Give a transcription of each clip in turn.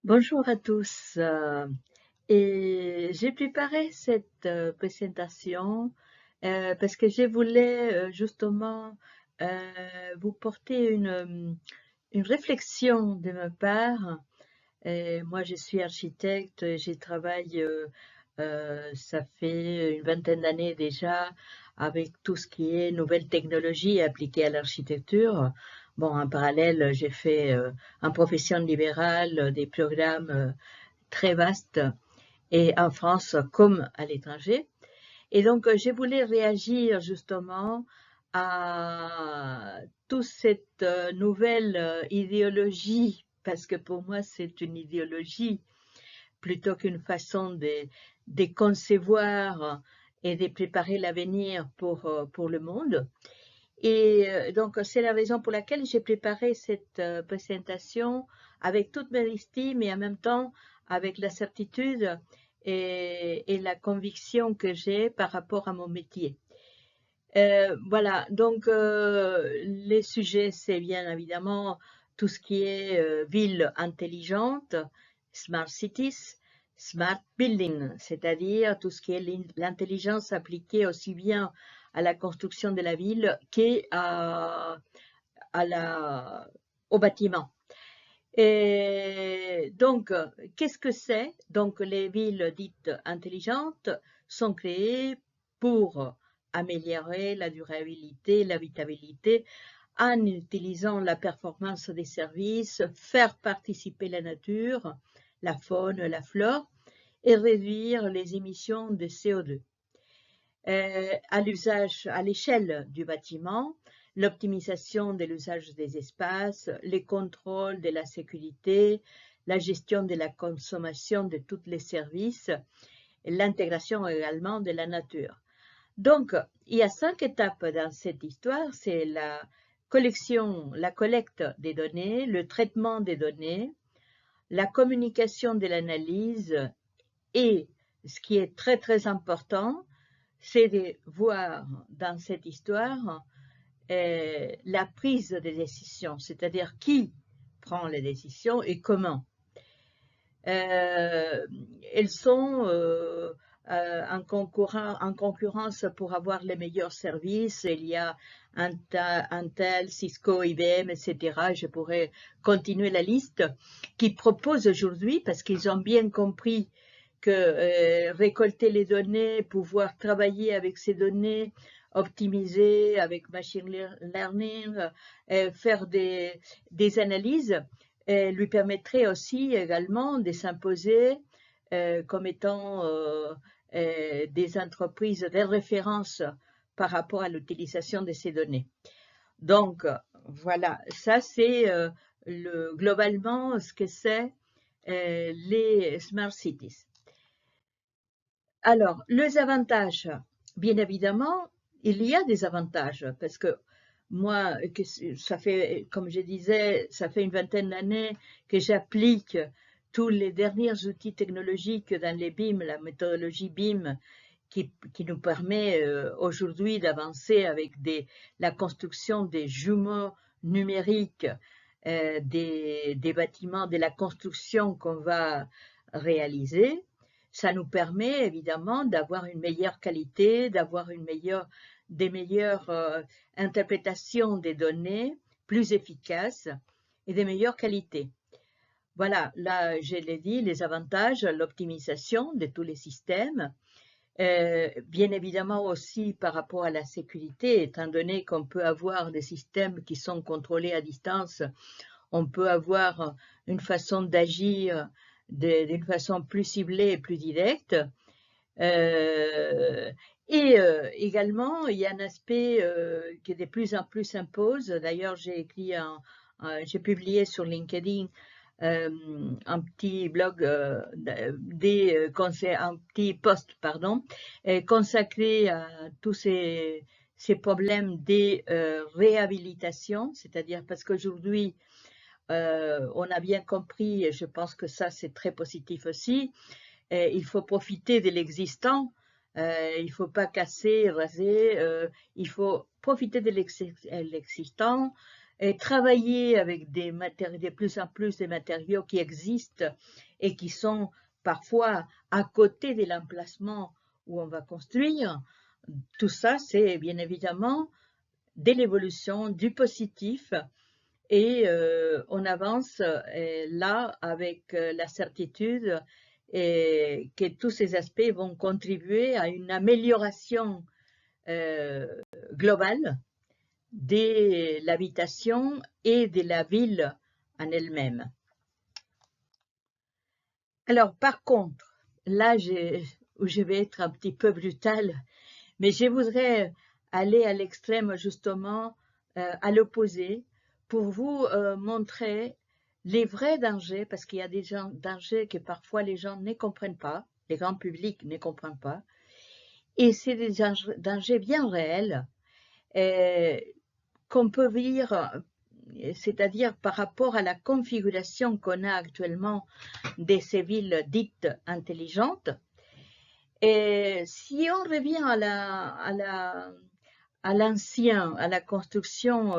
Bonjour à tous. Et j'ai préparé cette présentation parce que je voulais justement vous porter une réflexion de ma part. Moi, je suis architecte, et je travaille, ça fait une vingtaine d'années déjà, avec tout ce qui est nouvelles technologies appliquées à l'architecture. Bon, en parallèle, j'ai fait en profession libérale des programmes très vastes, et en France comme à l'étranger. Et donc, je voulais réagir justement à toute cette nouvelle idéologie, parce que pour moi, c'est une idéologie plutôt qu'une façon de concevoir et de préparer l'avenir pour le monde. Et donc, c'est la raison pour laquelle j'ai préparé cette présentation avec toute mon estime et en même temps avec la certitude et la conviction que j'ai par rapport à mon métier. Voilà, donc les sujets, c'est bien évidemment tout ce qui est ville intelligente, smart cities, smart building, c'est-à-dire tout ce qui est l'intelligence appliquée aussi bien à la construction de la ville au bâtiment. Et donc, qu'est-ce que c'est? Donc, les villes dites intelligentes sont créées pour améliorer la durabilité, l'habitabilité, en utilisant la performance des services, faire participer la nature, la faune, la flore, et réduire les émissions de CO2. À l'usage, à l'échelle du bâtiment, l'optimisation de l'usage des espaces, les contrôles de la sécurité, la gestion de la consommation de tous les services, et l'intégration également de la nature. Donc, il y a 5 étapes dans cette histoire, c'est la collection, la collecte des données, le traitement des données, la communication de l'analyse et, ce qui est très très important, c'est de voir dans cette histoire la prise de décision, c'est-à-dire qui prend les décisions et comment. Elles sont en concurrence pour avoir les meilleurs services. Il y a Intel, Cisco, IBM, etc. Je pourrais continuer la liste qui proposent aujourd'hui, parce qu'ils ont bien compris que récolter les données, pouvoir travailler avec ces données, optimiser avec machine learning, faire des analyses, lui permettrait aussi également de s'imposer comme étant des entreprises de référence par rapport à l'utilisation de ces données. Donc, voilà, ça c'est globalement ce que c'est les smart cities. Alors, les avantages, bien évidemment, il y a des avantages parce que moi, ça fait, comme je disais, ça fait une vingtaine d'années que j'applique tous les derniers outils technologiques dans les BIM, la méthodologie BIM qui nous permet aujourd'hui d'avancer avec la construction des jumeaux numériques des bâtiments, de la construction qu'on va réaliser. Ça nous permet évidemment d'avoir une meilleure qualité, d'avoir des meilleures interprétations des données, plus efficaces et de meilleure qualité. Voilà, là, je l'ai dit, les avantages, l'optimisation de tous les systèmes, bien évidemment aussi par rapport à la sécurité, étant donné qu'on peut avoir des systèmes qui sont contrôlés à distance, on peut avoir une façon d'agir d'une façon plus ciblée et plus directe. Également, il y a un aspect qui de plus en plus s'impose. D'ailleurs, j'ai publié sur LinkedIn un petit blog, un petit post, pardon, consacré à tous ces problèmes de réhabilitation, c'est-à-dire parce qu'aujourd'hui, on a bien compris, et je pense que ça c'est très positif aussi, il faut profiter de l'existant, il ne faut pas casser, raser, il faut profiter de l'existant, travailler avec des matériaux, de plus en plus des matériaux qui existent et qui sont parfois à côté de l'emplacement où on va construire. Tout ça, c'est bien évidemment de l'évolution, du positif, et on avance là avec la certitude que tous ces aspects vont contribuer à une amélioration globale de l'habitation et de la ville en elle-même. Alors, par contre, là, je vais être un petit peu brutale, mais je voudrais aller à l'extrême, justement, à l'opposé, pour vous montrer les vrais dangers, parce qu'il y a des dangers que parfois les gens ne comprennent pas, les grands publics ne comprennent pas, et c'est des dangers bien réels qu'on peut vivre, c'est-à-dire par rapport à la configuration qu'on a actuellement de ces villes dites intelligentes. Et si on revient à l'ancien, à la construction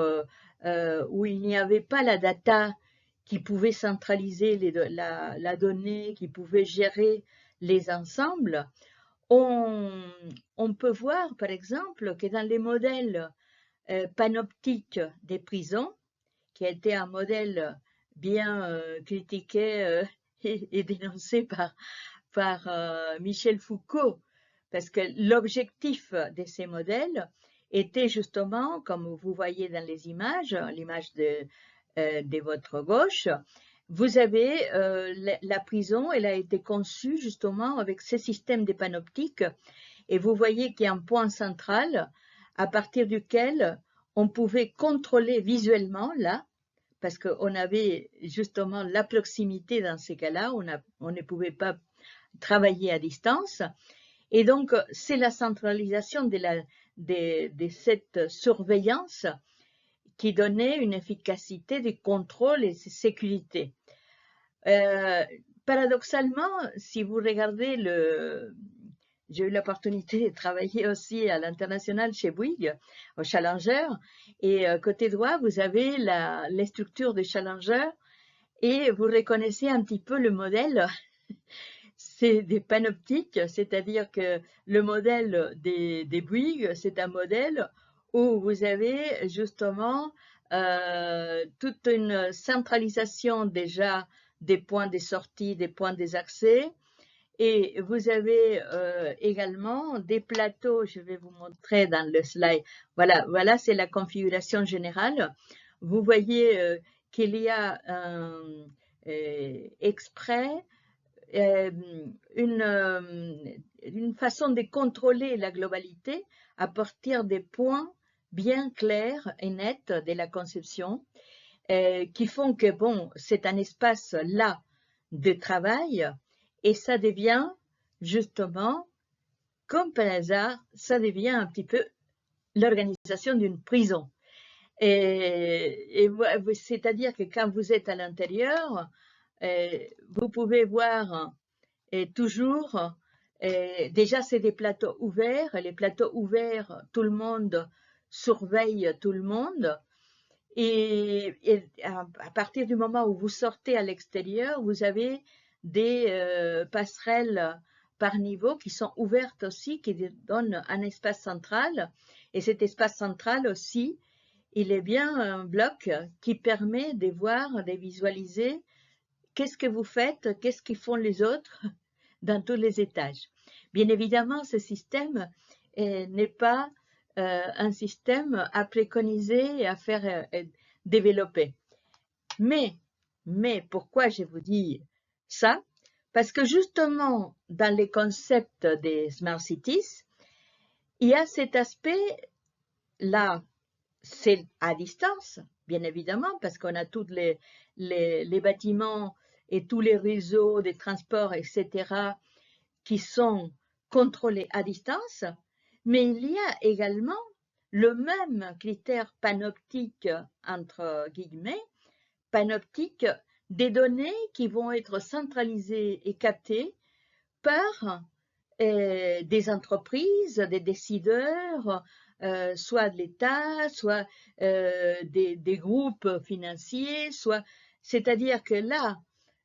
où il n'y avait pas la data qui pouvait centraliser la donnée, qui pouvait gérer les ensembles, on peut voir par exemple que dans les modèles panoptiques des prisons, qui a été un modèle bien critiqué et dénoncé par Michel Foucault, parce que l'objectif de ces modèles était justement, comme vous voyez dans les images, l'image de votre gauche, vous avez la prison, elle a été conçue justement avec ce système de panoptique, et vous voyez qu'il y a un point central à partir duquel on pouvait contrôler visuellement, là, parce qu'on avait justement la proximité dans ces cas-là, on ne pouvait pas travailler à distance. Et donc, c'est la centralisation de cette surveillance qui donnait une efficacité de contrôle et de sécurité. Paradoxalement, si vous regardez j'ai eu l'opportunité de travailler aussi à l'international chez Bouygues, au Challenger, et côté droit, vous avez les structures de Challenger, et vous reconnaissez un petit peu le modèle. C'est des panoptiques, c'est-à-dire que le modèle des Bouygues, c'est un modèle où vous avez justement toute une centralisation déjà des points des sorties, des points des accès, et vous avez également des plateaux, je vais vous montrer dans le slide, voilà c'est la configuration générale. Vous voyez qu'il y a exprès une façon de contrôler la globalité à partir des points bien clairs et nets de la conception qui font que, bon, c'est un espace là de travail et ça devient justement, comme par hasard, ça devient un petit peu l'organisation d'une prison. Et c'est-à-dire que quand vous êtes à l'intérieur, vous pouvez voir toujours, déjà c'est des plateaux ouverts, les plateaux ouverts, tout le monde surveille tout le monde, et à partir du moment où vous sortez à l'extérieur, vous avez des passerelles par niveau qui sont ouvertes aussi, qui donnent un espace central, et cet espace central aussi, il est bien un bloc qui permet de voir, de visualiser qu'est-ce que vous faites, qu'est-ce qu'ils font les autres dans tous les étages. Bien évidemment, ce système n'est pas un système à préconiser et à faire développer. Mais pourquoi je vous dis ça? Parce que justement, dans les concepts des Smart Cities, il y a cet aspect-là, c'est à distance, bien évidemment, parce qu'on a tous les bâtiments et tous les réseaux des transports, etc., qui sont contrôlés à distance, mais il y a également le même critère panoptique, entre guillemets, panoptique des données qui vont être centralisées et captées par des entreprises, des décideurs, soit de l'État, soit des groupes financiers, soit, c'est-à-dire que là,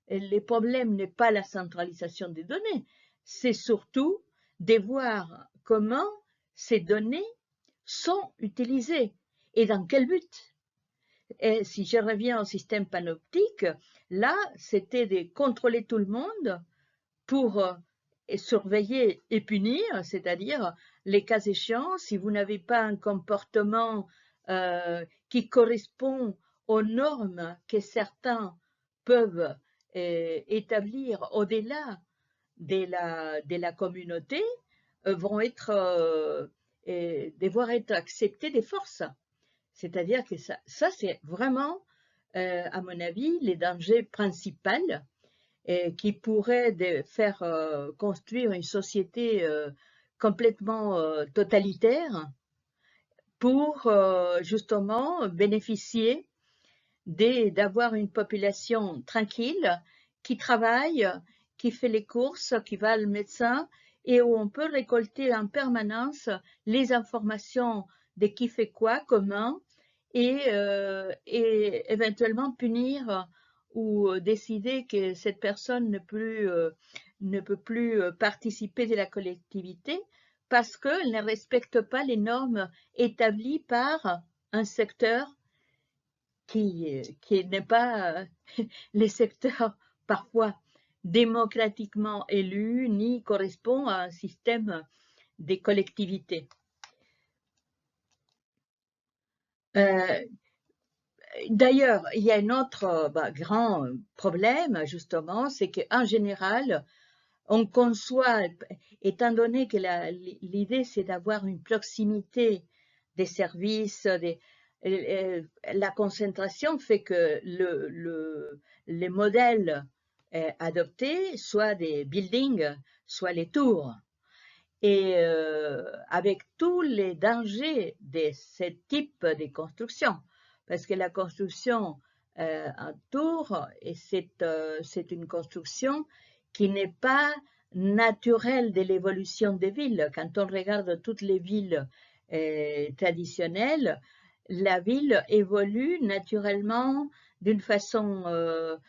le problème n'est pas la centralisation des données, c'est surtout de voir comment ces données sont utilisées et dans quel but. Et si je reviens au système panoptique, là, c'était de contrôler tout le monde pour surveiller et punir, c'est-à-dire, les cas échéants, si vous n'avez pas un comportement qui correspond aux normes que certains peuvent établir au-delà de la communauté, vont devoir être acceptés des forces. C'est-à-dire que ça c'est vraiment, à mon avis, les dangers principaux qui pourraient faire construire une société complètement totalitaire pour justement bénéficier d'avoir une population tranquille qui travaille, qui fait les courses, qui va au médecin et où on peut récolter en permanence les informations de qui fait quoi, comment et éventuellement punir ou décider que cette personne ne peut plus participer de la collectivité parce qu'elle ne respecte pas les normes établies par un secteur qui n'est pas les secteurs parfois démocratiquement élus ni correspond à un système des collectivités. D'ailleurs, il y a un autre grand problème, justement, c'est qu'en général, on conçoit, étant donné que l'idée c'est d'avoir une proximité des services, la concentration fait que les modèles adoptés, soit des buildings, soit les tours. Et avec tous les dangers de ce type de construction, parce que la construction en tour, c'est une construction qui n'est pas naturelle de l'évolution des villes. Quand on regarde toutes les villes traditionnelles, la ville évolue naturellement d'une façon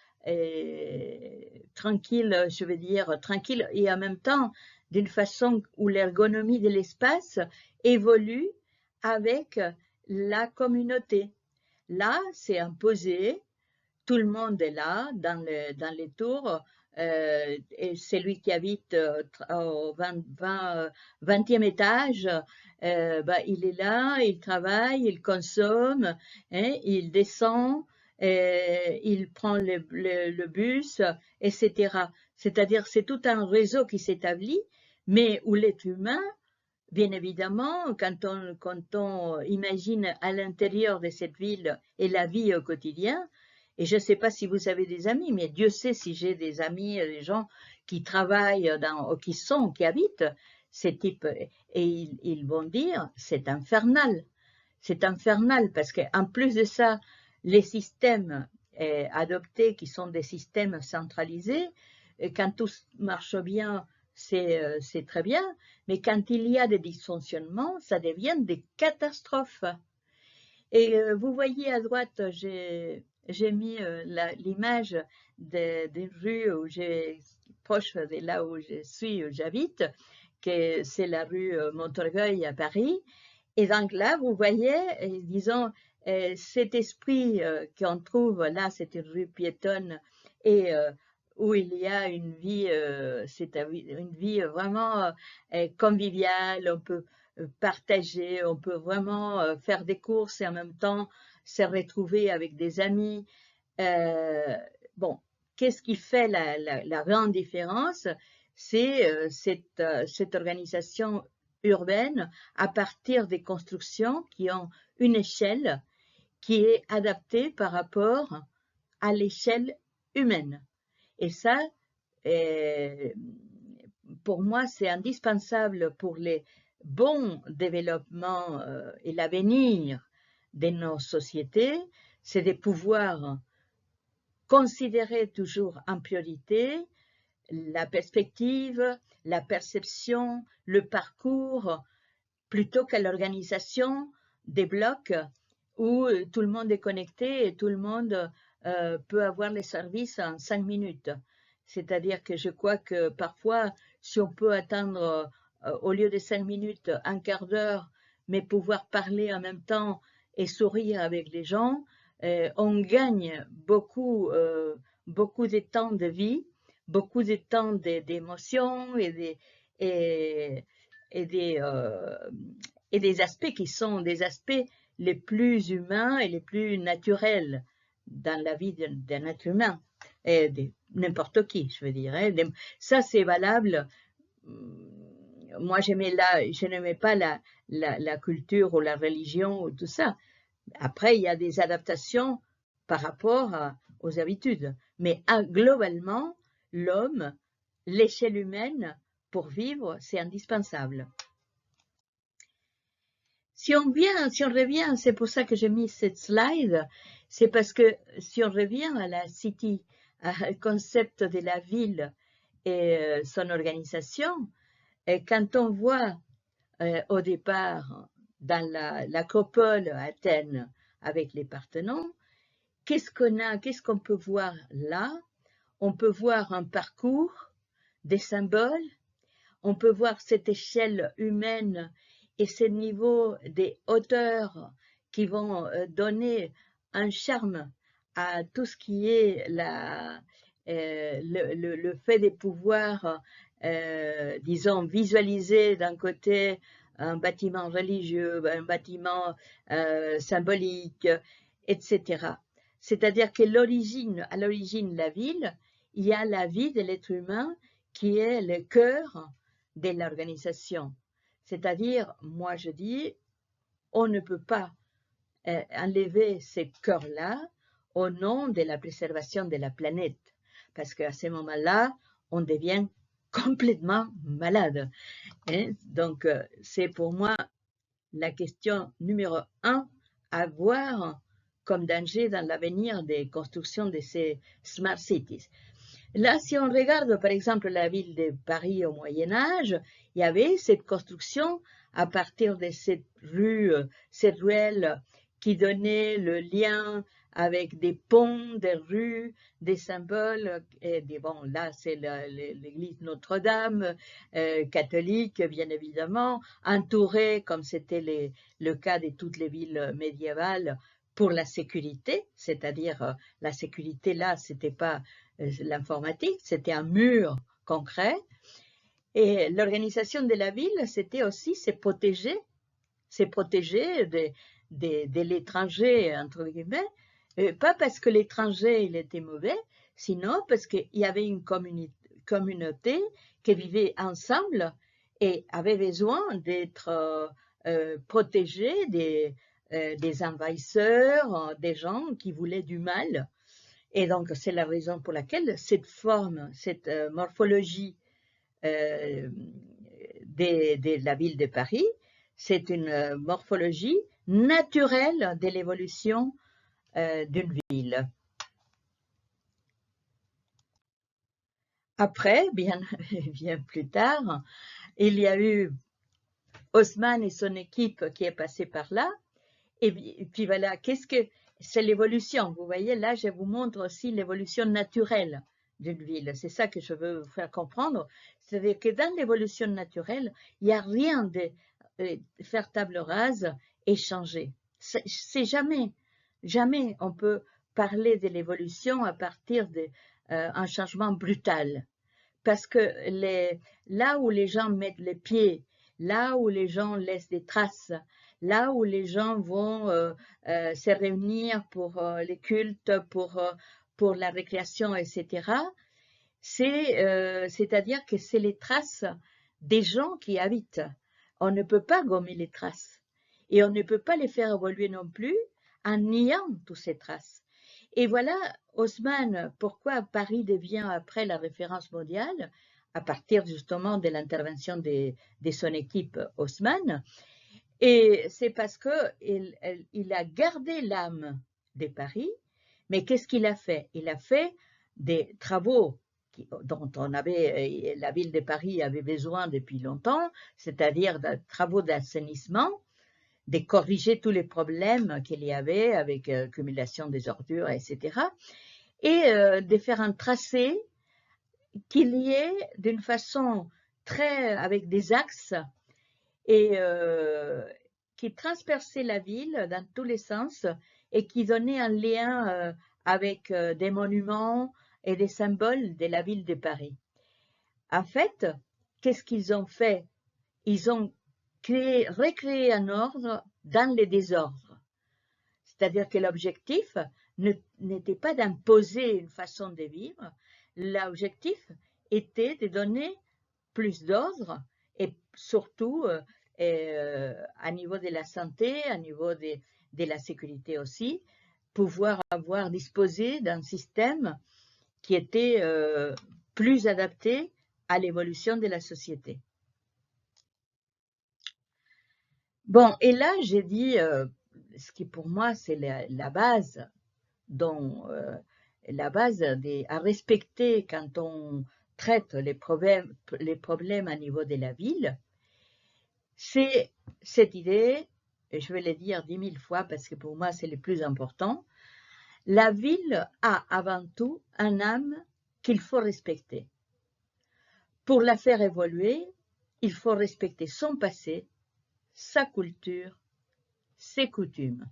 tranquille, je veux dire tranquille, et en même temps d'une façon où l'ergonomie de l'espace évolue avec la communauté. Là, c'est imposé, tout le monde est là dans les tours, et celui qui habite au 20e étage, il est là, il travaille, il consomme, hein, il descend, il prend le bus, etc. C'est-à-dire, c'est tout un réseau qui s'établit, mais où l'être humain, bien évidemment, quand on imagine à l'intérieur de cette ville et la vie au quotidien, et je ne sais pas si vous avez des amis, mais Dieu sait si j'ai des amis, des gens qui travaillent, qui habitent ces types, et ils vont dire, c'est infernal. C'est infernal parce qu'en plus de ça, les systèmes adoptés qui sont des systèmes centralisés, quand tout marche bien, c'est très bien, mais quand il y a des dysfonctionnements, ça devient des catastrophes. Et vous voyez à droite, j'ai mis l'image d'une rue proche de là où je suis, où j'habite, que c'est la rue Montorgueil à Paris. Et donc là, vous voyez, disons, cet esprit qu'on trouve là, c'est une rue piétonne et où il y a une vie, c'est une vie vraiment conviviale, on peut partager, on peut vraiment faire des courses et en même temps se retrouver avec des amis. Bon, qu'est-ce qui fait la grande différence? C'est cette organisation urbaine à partir des constructions qui ont une échelle qui est adaptée par rapport à l'échelle humaine. Et ça, pour moi, c'est indispensable pour les bons développements et l'avenir de nos sociétés, c'est de pouvoir considérer toujours en priorité la perspective, la perception, le parcours, plutôt qu'à l'organisation des blocs où tout le monde est connecté et tout le monde peut avoir les services en 5 minutes. C'est-à-dire que je crois que parfois, si on peut attendre au lieu de 5 minutes, un quart d'heure, mais pouvoir parler en même temps et sourire avec les gens, on gagne beaucoup, beaucoup de temps de vie, beaucoup de temps d'émotions et, et des aspects qui sont des aspects les plus humains et les plus naturels dans la vie d'un être humain, et de n'importe qui, je veux dire. Ça, c'est valable. Moi, je n'aimais pas la culture ou la religion ou tout ça. Après, il y a des adaptations par rapport aux habitudes. Mais globalement, l'homme, l'échelle humaine, pour vivre, c'est indispensable. Si on revient, c'est pour ça que j'ai mis cette slide, c'est parce que si on revient à la city, au concept de la ville et son organisation, et quand on voit au départ dans l'acropole à Athènes avec les Parthénons, qu'est-ce qu'on peut voir là? On peut voir un parcours, des symboles, on peut voir cette échelle humaine et ce niveau des hauteurs qui vont donner un charme à tout ce qui est le fait de pouvoir, disons, visualiser d'un côté un bâtiment religieux, un bâtiment symbolique, etc. C'est-à-dire que à l'origine de la ville, il y a la vie de l'être humain qui est le cœur de l'organisation. C'est-à-dire, moi je dis, on ne peut pas enlever ces cœurs-là au nom de la préservation de la planète, parce qu'à ce moment-là, on devient complètement malade. Donc, c'est pour moi la question numéro 1 à voir comme danger dans l'avenir des constructions de ces smart cities. Là, si on regarde par exemple la ville de Paris au Moyen-Âge, il y avait cette construction à partir de cette ruelle qui donnait le lien avec des ponts, des rues, des symboles. Bon, là, c'est l'église Notre-Dame, catholique, bien évidemment, entourée, comme c'était le cas de toutes les villes médiévales, pour la sécurité, c'est-à-dire la sécurité là, c'était pas l'informatique, c'était un mur concret. Et l'organisation de la ville, c'était aussi se protéger de l'étranger, entre guillemets, pas parce que l'étranger il était mauvais, sinon parce qu'il y avait une communauté qui vivait ensemble et avait besoin d'être protégée des envahisseurs, des gens qui voulaient du mal. Et donc, c'est la raison pour laquelle cette forme, cette morphologie de la ville de Paris, c'est une morphologie naturelle de l'évolution d'une ville. Après, bien plus tard, il y a eu Haussmann et son équipe qui est passée par là. Et puis voilà, c'est l'évolution. Vous voyez, là, je vous montre aussi l'évolution naturelle d'une ville. C'est ça que je veux vous faire comprendre. C'est-à-dire que dans l'évolution naturelle, il n'y a rien de faire table rase et changer. C'est jamais on peut parler de l'évolution à partir d'un changement brutal. Parce que là où les gens mettent les pieds, là où les gens laissent des traces, là où les gens vont se réunir pour les cultes, pour la récréation, etc., c'est-à-dire que c'est les traces des gens qui habitent. On ne peut pas gommer les traces et on ne peut pas les faire évoluer non plus en niant toutes ces traces. Et voilà, Haussmann, pourquoi Paris devient après la référence mondiale, à partir justement de l'intervention de son équipe Haussmann, et c'est parce qu'il a gardé l'âme de Paris, mais qu'est-ce qu'il a fait? Il a fait des travaux dont la ville de Paris avait besoin depuis longtemps, c'est-à-dire de travaux d'assainissement, de corriger tous les problèmes qu'il y avait avec accumulation des ordures, etc. Et de faire un tracé qu'il y ait d'une façon avec des axes et qui transperçait la ville dans tous les sens et qui donnait un lien avec des monuments et des symboles de la ville de Paris. En fait, qu'est-ce qu'ils ont fait? Ils ont recréé un ordre dans le désordre. C'est-à-dire que l'objectif n'était pas d'imposer une façon de vivre, l'objectif était de donner plus d'ordre et surtout à niveau de la santé, à niveau de la sécurité aussi, pouvoir disposer d'un système qui était plus adapté à l'évolution de la société. Bon, et là, j'ai dit, ce qui pour moi, c'est la base, la base à respecter quand on traite les problèmes à niveau de la ville, c'est cette idée, et je vais le dire 10 000 fois parce que pour moi, c'est le plus important, la ville a avant tout une âme qu'il faut respecter. Pour la faire évoluer, il faut respecter son passé, sa culture, ses coutumes.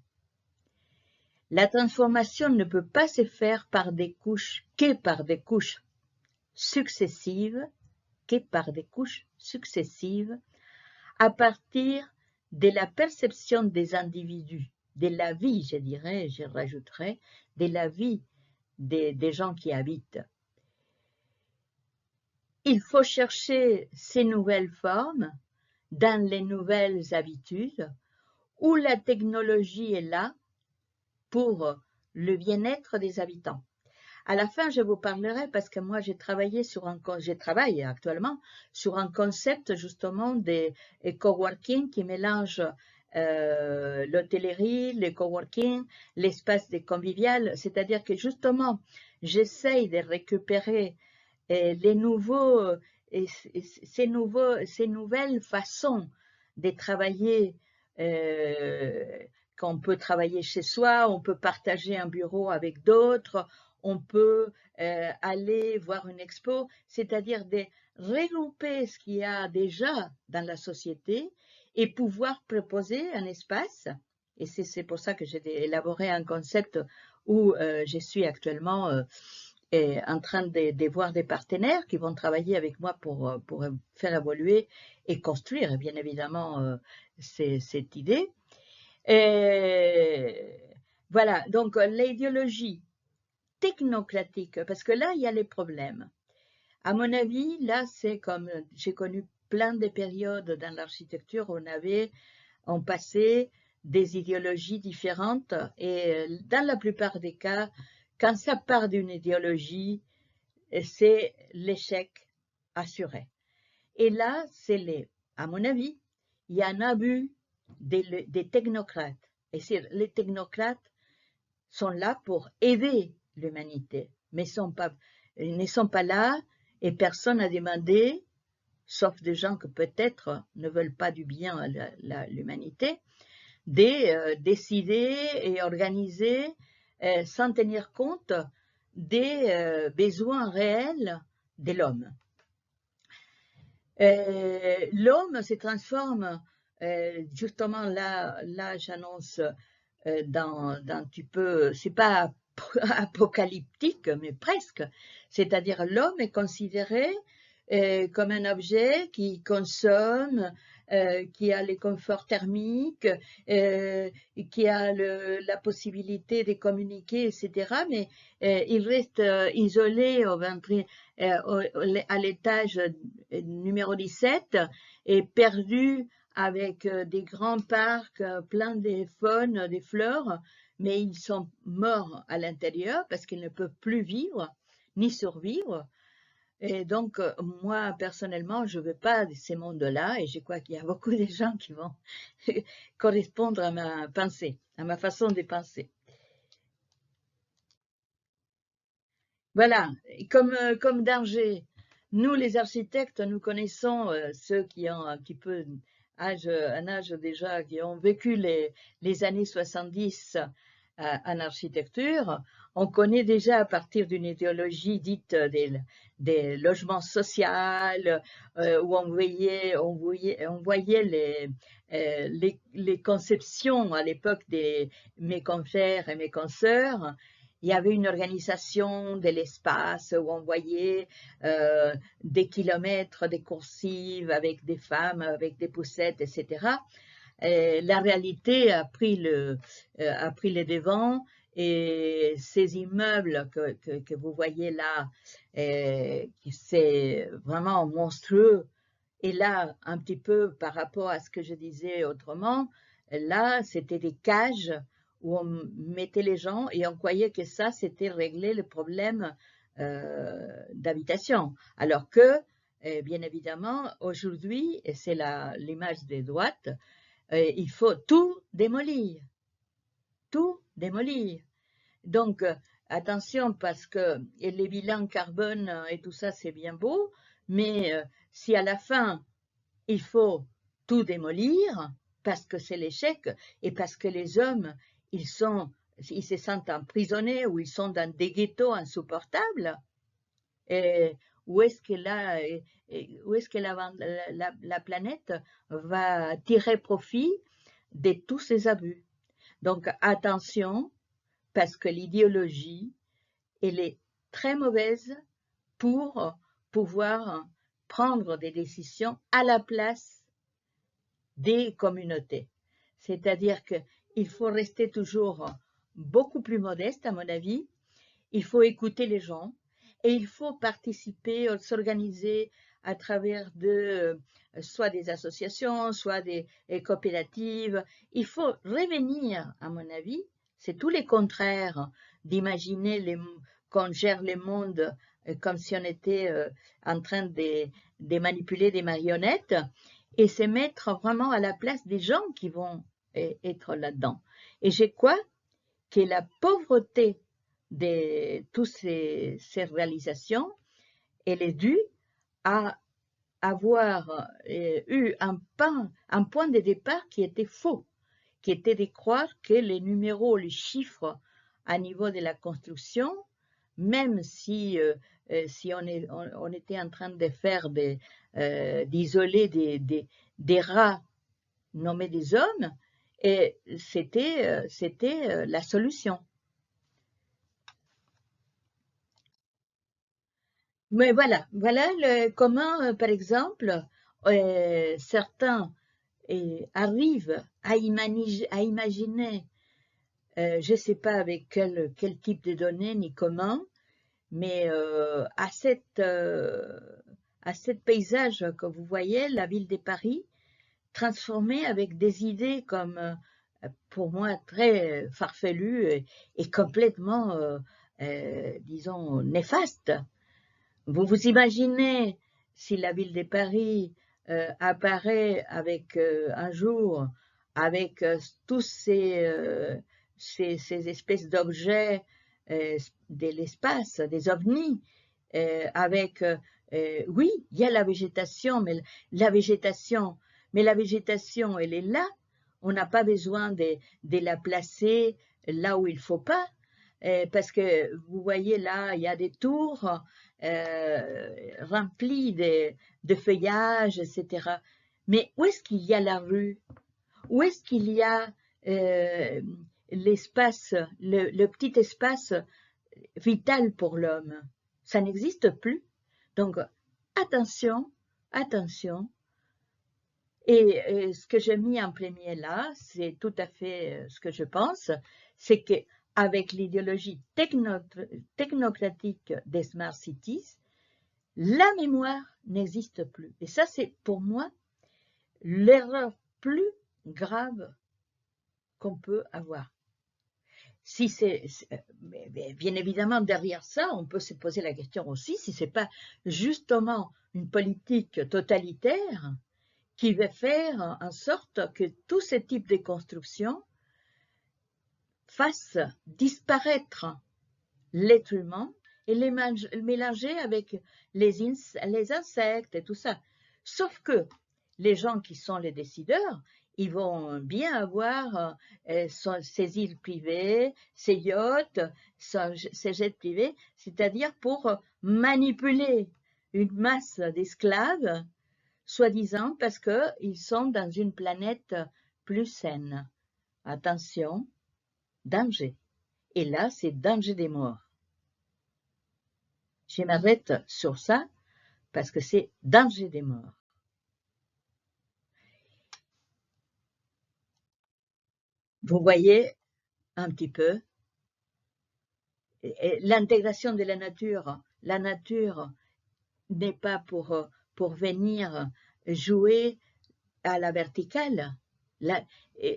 La transformation ne peut pas se faire que par des couches successives, à partir de la perception des individus, de la vie, je dirais, je rajouterais, de la vie des gens qui habitent. Il faut chercher ces nouvelles formes dans les nouvelles habitudes où la technologie est là pour le bien-être des habitants. À la fin, je vous parlerai parce que moi, je travaille actuellement sur un concept justement de coworking qui mélange l'hôtellerie, le coworking, l'espace de convivial, c'est-à-dire que justement, j'essaye de récupérer ces nouvelles façons de travailler, qu'on peut travailler chez soi, on peut partager un bureau avec d'autres, on peut aller voir une expo, c'est-à-dire de regrouper ce qu'il y a déjà dans la société et pouvoir proposer un espace. Et c'est pour ça que j'ai élaboré un concept où je suis actuellement en train de voir des partenaires qui vont travailler avec moi pour faire évoluer et construire, bien évidemment, cette idée. Voilà, donc l'idéologie technocratique, parce que là, il y a les problèmes. À mon avis, là, c'est comme, j'ai connu plein de périodes dans l'architecture où on passait des idéologies différentes et dans la plupart des cas, quand ça part d'une idéologie, c'est l'échec assuré. Et là, à mon avis, il y a un abus des technocrates. Et les technocrates sont là pour aider l'humanité, mais ils ne sont pas là et personne n'a demandé, sauf des gens que peut-être ne veulent pas du bien à l'humanité, de décider et organiser sans tenir compte des besoins réels de l'homme. L'homme se transforme, justement là j'annonce dans tu peux, c'est pas apocalyptique, mais presque. C'est-à-dire l'homme est considéré comme un objet qui consomme, qui a les conforts thermiques, qui a la possibilité de communiquer, etc. Mais il reste isolé à l'étage numéro 17 et perdu avec des grands parcs pleins de faune, des fleurs, mais ils sont morts à l'intérieur parce qu'ils ne peuvent plus vivre ni survivre. Et donc, moi, personnellement, je ne veux pas de ces mondes-là et je crois qu'il y a beaucoup de gens qui vont correspondre à ma pensée, à ma façon de penser. Voilà, et comme danger. Nous, les architectes, nous connaissons ceux qui ont un petit peu un âge déjà, qui ont vécu les années 70 en architecture. On connaît déjà à partir d'une idéologie dite des logements sociaux, où on voyait les conceptions à l'époque de mes confrères et mes consoeurs. Il y avait une organisation de l'espace où on voyait des kilomètres, des coursives avec des femmes, avec des poussettes, etc. Et la réalité a pris les devants, et ces immeubles que vous voyez là, c'est vraiment monstrueux. Et là, un petit peu par rapport à ce que je disais autrement, là, c'était des cages où on mettait les gens et on croyait que ça, c'était régler le problème d'habitation. Alors que, bien évidemment, aujourd'hui, et c'est l'image des droites, il faut tout démolir, tout démolir. Donc, attention, parce que les bilans carbone et tout ça, c'est bien beau, mais si à la fin, il faut tout démolir, parce que c'est l'échec, et parce que les hommes, ils se sentent emprisonnés, ou ils sont dans des ghettos insupportables, et où est-ce que la planète va tirer profit de tous ces abus? Donc, attention, parce que l'idéologie, elle est très mauvaise pour pouvoir prendre des décisions à la place des communautés. C'est-à-dire qu'il faut rester toujours beaucoup plus modeste, à mon avis. Il faut écouter les gens et il faut participer, s'organiser à travers soit des associations, soit des coopératives. Il faut revenir, à mon avis, c'est tout le contraire d'imaginer qu'on gère le monde comme si on était en train de manipuler des marionnettes, et se mettre vraiment à la place des gens qui vont être là-dedans. Et je crois que la pauvreté de toutes ces réalisations, elle est due à avoir eu un point de départ qui était faux, qui était de croire que les numéros, les chiffres à niveau de la construction, même si on était en train de faire d'isoler des rats nommés des hommes, et c'était la solution. Mais voilà comment, par exemple, certains arrivent à imaginer, je ne sais pas avec quel type de données ni comment, mais à cette paysage que vous voyez, la ville de Paris, transformée avec des idées comme, pour moi, très farfelues et complètement, disons, néfastes. Vous vous imaginez si la ville de Paris apparaît avec un jour avec tous ces espèces d'objets de l'espace, des ovnis, avec oui, il y a la végétation, mais la végétation, elle est là. On n'a pas besoin de la placer là où il faut pas, parce que vous voyez là, il y a des tours remplies de feuillage, etc. Mais où est-ce qu'il y a la rue? Où est-ce qu'il y a euh, l'espace, le petit espace vital pour l'homme? Ça n'existe plus. Donc, attention, attention. Et ce que j'ai mis en premier là, c'est tout à fait ce que je pense, c'est qu'avec l'idéologie technocratique des Smart Cities, la mémoire n'existe plus. Et ça, c'est pour moi l'erreur plus grave qu'on peut avoir. Si mais bien évidemment, derrière ça, on peut se poser la question aussi si ce n'est pas justement une politique totalitaire qui va faire en sorte que tous ces types de constructions fassent disparaître l'être humain et les mélanger avec les insectes et tout ça. Sauf que les gens qui sont les décideurs, ils vont bien avoir ces îles privées, ces yachts, ces jets privés, c'est-à-dire pour manipuler une masse d'esclaves, soi-disant parce qu'ils sont dans une planète plus saine. Attention, danger. Et là, c'est danger des morts. Je m'arrête sur ça parce que c'est danger des morts. Vous voyez un petit peu l'intégration de la nature. La nature n'est pas pour venir jouer à la verticale.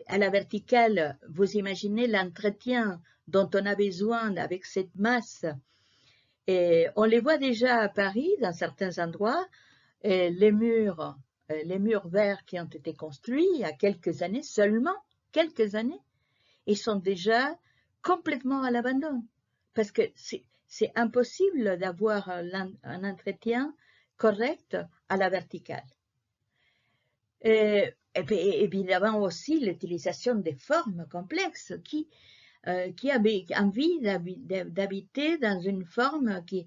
À la verticale, vous imaginez l'entretien dont on a besoin avec cette masse. Et on les voit déjà à Paris, dans certains endroits, et les murs verts qui ont été construits il y a quelques années seulement, quelques années, ils sont déjà complètement à l'abandon. Parce que c'est impossible d'avoir un entretien correct à la verticale. Et évidemment aussi l'utilisation des formes complexes qui a envie d'habiter dans une forme qui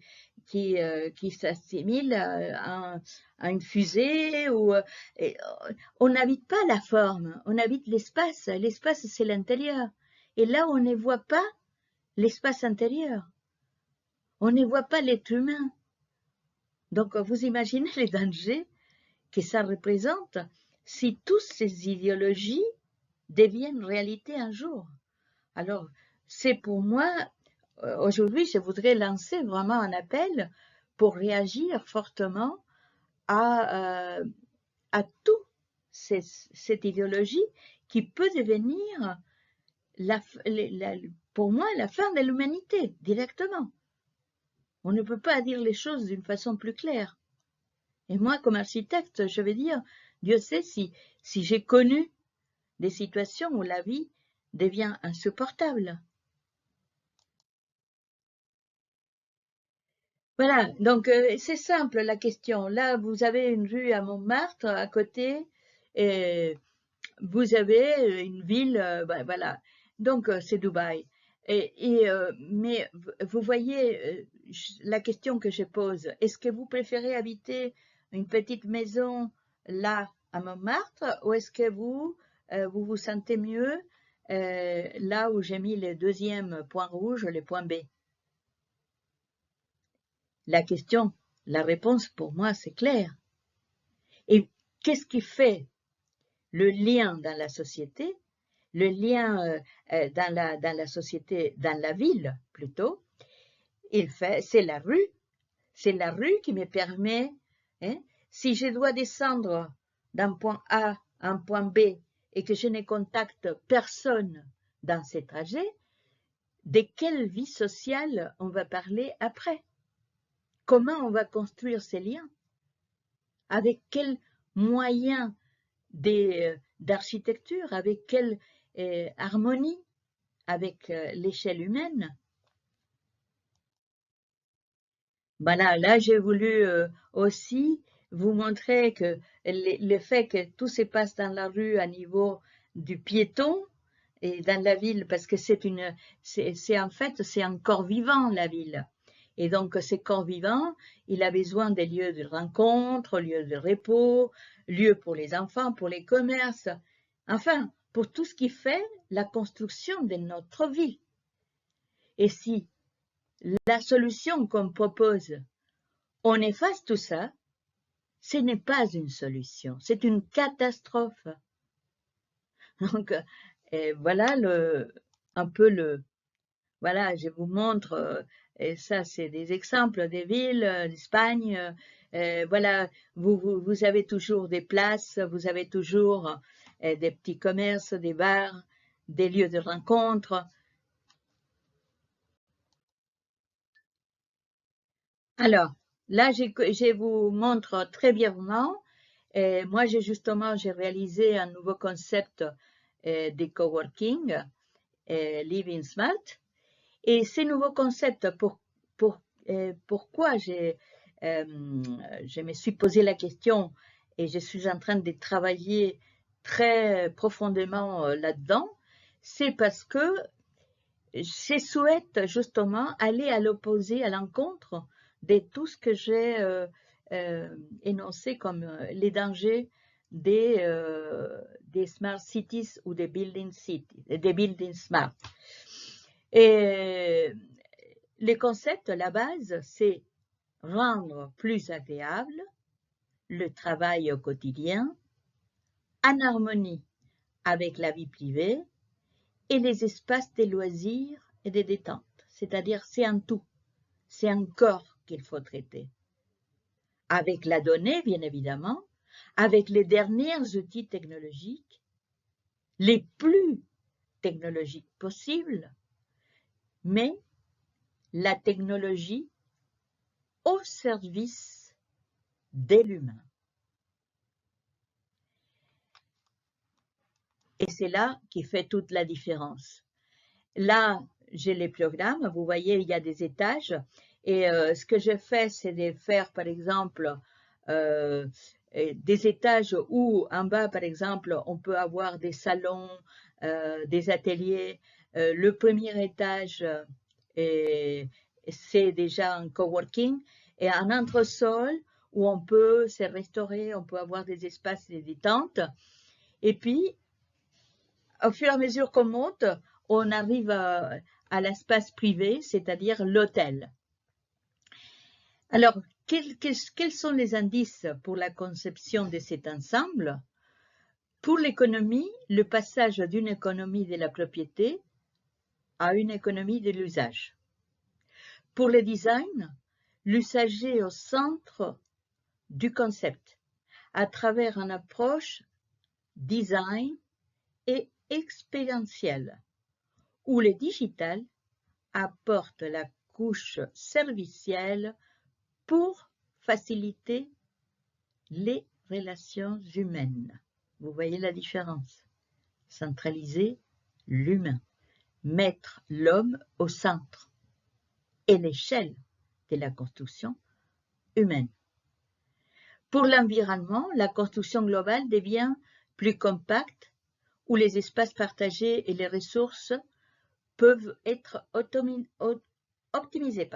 s'assimile à une fusée. On n'habite pas la forme, on habite l'espace. L'espace, c'est l'intérieur. Et là, on ne voit pas l'espace intérieur. On ne voit pas l'être humain. Donc, vous imaginez les dangers que ça représente si toutes ces idéologies deviennent réalité un jour. Alors, c'est pour moi, aujourd'hui, je voudrais lancer vraiment un appel pour réagir fortement à toute cette idéologie qui peut devenir, pour moi, la fin de l'humanité, directement. On ne peut pas dire les choses d'une façon plus claire. Et moi, comme architecte, je vais dire, Dieu sait si j'ai connu des situations où la vie devient insupportable. Voilà, donc c'est simple la question. Là, vous avez une rue à Montmartre à côté, et vous avez une ville, ben, voilà. Donc c'est Dubaï. Mais vous voyez la question que je pose. Est-ce que vous préférez habiter une petite maison là à Montmartre ou est-ce que vous vous sentez mieux là où j'ai mis le deuxième point rouge, le point B? La question, la réponse pour moi, c'est clair. Et qu'est-ce qui fait le lien dans la société, le lien dans la société, dans la ville plutôt, c'est la rue. C'est la rue qui me permet, hein, si je dois descendre d'un point A à un point B et que je ne contacte personne dans ces trajets, de quelle vie sociale on va parler après? Comment on va construire ces liens? Avec quels moyens d'architecture? Avec quelle harmonie? Avec l'échelle humaine? Voilà, là j'ai voulu aussi vous montrer que le fait que tout se passe dans la rue à niveau du piéton et dans la ville, parce que c'est en fait, c'est un corps vivant, la ville. Et donc, ces corps vivants, il a besoin des lieux de rencontre, lieux de repos, lieux pour les enfants, pour les commerces, enfin, pour tout ce qui fait la construction de notre vie. Et si la solution qu'on propose, on efface tout ça, ce n'est pas une solution, c'est une catastrophe. Donc, voilà un peu voilà, je vous montre, et ça c'est des exemples des villes d'Espagne. Voilà, vous avez toujours des places, vous avez toujours des petits commerces, des bars, des lieux de rencontre. Alors, là, je vous montre très brièvement. Moi, j'ai réalisé un nouveau concept de coworking, Living Smart. Et ces nouveaux concepts, pour pourquoi je me suis posé la question et je suis en train de travailler très profondément là-dedans, c'est parce que je souhaite justement aller à l'opposé, à l'encontre de tout ce que j'ai énoncé comme les dangers des smart cities ou des building cities, des buildings smart. Et le concept, la base, c'est rendre plus agréable le travail au quotidien, en harmonie avec la vie privée et les espaces de loisirs et de détente. C'est-à-dire, c'est un tout, c'est un corps qu'il faut traiter. Avec la donnée, bien évidemment, avec les derniers outils technologiques, les plus technologiques possibles, mais la technologie au service de l'humain. Et c'est là qui fait toute la différence. Là, j'ai les programmes, vous voyez, il y a des étages. Et ce que je fais, c'est de faire, par exemple, des étages où, en bas, par exemple, on peut avoir des salons, des ateliers. Le premier étage, c'est déjà un coworking. Et un entresol où on peut se restaurer, on peut avoir des espaces de détente. Et puis, au fur et à mesure qu'on monte, on arrive à l'espace privé, c'est-à-dire l'hôtel. Alors, quels sont les indices pour la conception de cet ensemble? Pour l'économie, le passage d'une économie de la propriété à une économie de l'usage. Pour le design, l'usager au centre du concept, à travers une approche design et expérientielle, où le digital apporte la couche servicielle pour faciliter les relations humaines. Vous voyez la différence? Centraliser l'humain, mettre l'homme au centre et l'échelle de la construction humaine. Pour l'environnement, la construction globale devient plus compacte, où les espaces partagés et les ressources peuvent être optimisés.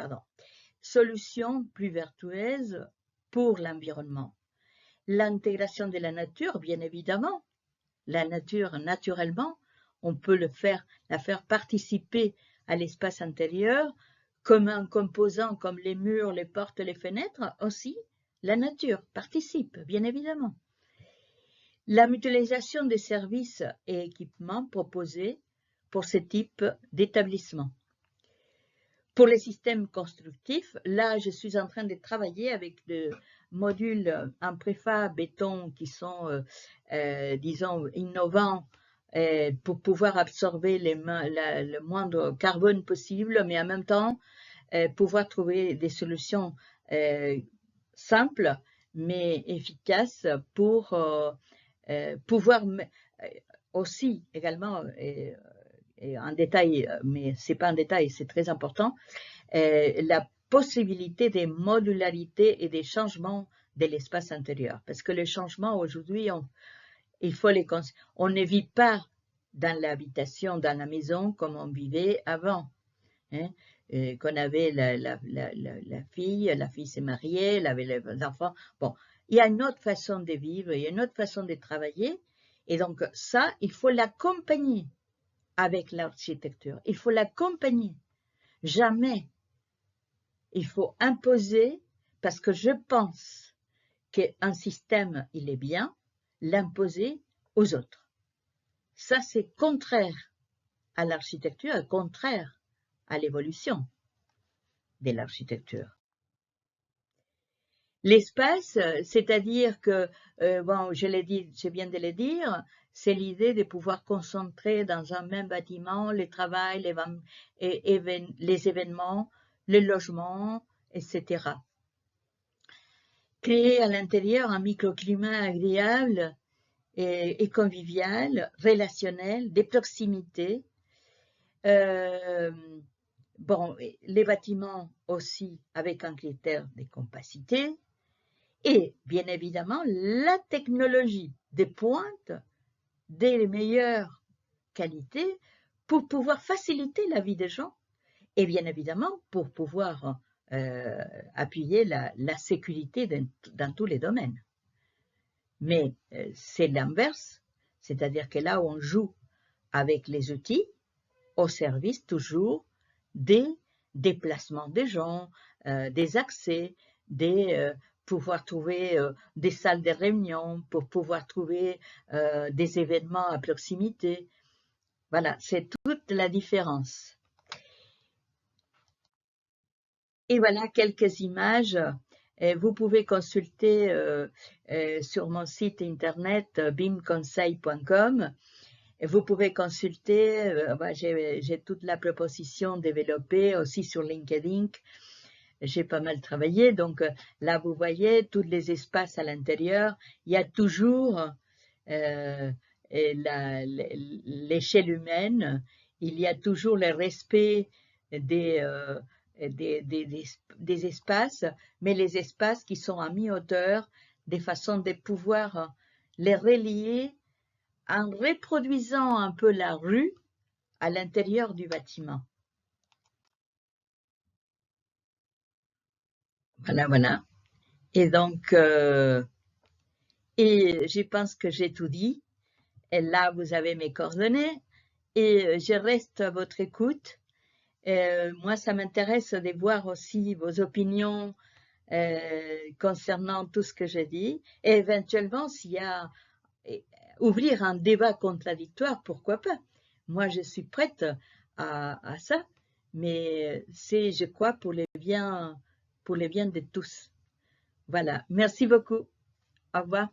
Solution plus vertueuse pour l'environnement. L'intégration de la nature, bien évidemment. La nature, naturellement, on peut la faire participer à l'espace intérieur comme un composant comme les murs, les portes, les fenêtres. Aussi, la nature participe, bien évidemment. La mutualisation des services et équipements proposés pour ce type d'établissement. Pour les systèmes constructifs, là, je suis en train de travailler avec des modules en préfab béton qui sont, disons, innovants pour pouvoir absorber le moindre carbone possible, mais en même temps, pouvoir trouver des solutions simples, mais efficaces pour pouvoir aussi également et en détail, mais ce n'est pas un détail, c'est très important, la possibilité des modularités et des changements de l'espace intérieur. Parce que les changements, aujourd'hui, on ne vit pas dans l'habitation, dans la maison, comme on vivait avant. Hein, qu'on avait la fille s'est mariée, elle avait les enfants. Bon, il y a une autre façon de vivre, il y a une autre façon de travailler. Et donc, ça, il faut l'accompagner avec l'architecture. Il faut l'accompagner. Jamais il faut imposer, parce que je pense qu'un système, il est bien, l'imposer aux autres. Ça, c'est contraire à l'architecture, contraire à l'évolution de l'architecture. L'espace, c'est-à-dire que, bon, je viens de le dire, c'est l'idée de pouvoir concentrer dans un même bâtiment le travail, les événements, le logement, etc. Créer à l'intérieur un microclimat agréable et convivial, relationnel, de proximité, bon, les bâtiments aussi avec un critère des capacités, et bien évidemment la technologie des pointes, des meilleures qualités pour pouvoir faciliter la vie des gens et bien évidemment pour pouvoir appuyer la sécurité dans tous les domaines. Mais c'est l'inverse, c'est-à-dire que là on joue avec les outils au service toujours des déplacements des gens, des accès, des pouvoir trouver des salles de réunion, pour pouvoir trouver des événements à proximité. Voilà, c'est toute la différence. Et voilà quelques images. Vous pouvez consulter sur mon site internet bimconseil.com. Vous pouvez consulter, j'ai toute la proposition développée aussi sur LinkedIn. J'ai pas mal travaillé, donc là vous voyez tous les espaces à l'intérieur. Il y a toujours l'échelle humaine, il y a toujours le respect des, des espaces, mais les espaces qui sont à mi-hauteur, des façons de pouvoir les relier en reproduisant un peu la rue à l'intérieur du bâtiment. Voilà, voilà. Et donc, et je pense que j'ai tout dit. Et là, vous avez mes coordonnées. Et je reste à votre écoute. Moi, ça m'intéresse de voir aussi vos opinions concernant tout ce que j'ai dit. Et éventuellement, s'il y a ouvrir un débat contradictoire, pourquoi pas? Moi, je suis prête à ça, mais c'est, je crois, pour les biens de tous. Voilà. Merci beaucoup. Au revoir.